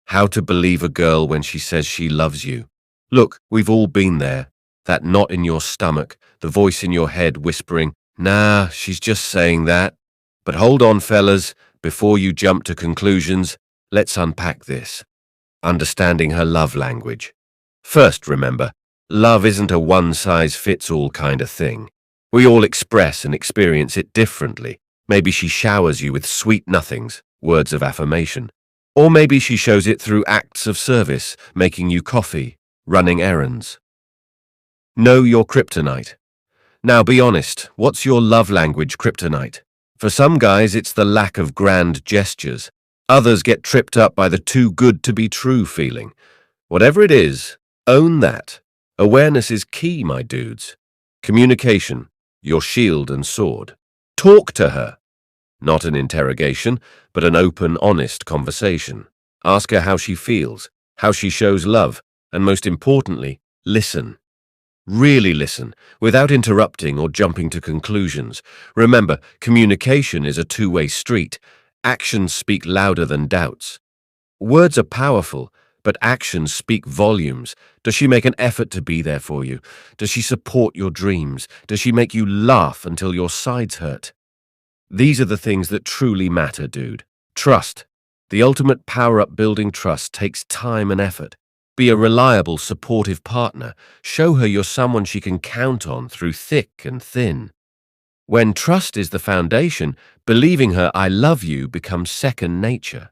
How to believe a girl when she says she loves you. Look, we've all been there. That knot in your stomach, the voice in your head whispering, "Nah, she's just saying that." But hold on, fellas, before you jump to conclusions, let's unpack this. Understanding her love language. First, remember, love isn't a one-size-fits-all kind of thing. We all express and experience it differently. Maybe she showers you with sweet nothings, words of affirmation. Or maybe she shows it through acts of service, making you coffee, running errands. Know your kryptonite. Now be honest, what's your love language kryptonite? For some guys, it's the lack of grand gestures. Others get tripped up by the too good to be true feeling. Whatever it is, own that. Awareness is key, my dudes. Communication, your shield and sword. Talk to her. Not an interrogation, but an open, honest conversation. Ask her how she feels, how she shows love, and most importantly, listen. Really listen, without interrupting or jumping to conclusions. Remember, communication is a two-way street. Actions speak louder than doubts. Words are powerful, but actions speak volumes. Does she make an effort to be there for you? Does she support your dreams? Does she make you laugh until your sides hurt? These are the things that truly matter, dude. Trust. The ultimate power-up building trust takes time and effort. Be a reliable, supportive partner. Show her you're someone she can count on through thick and thin. When trust is the foundation, believing her "I love you" becomes second nature.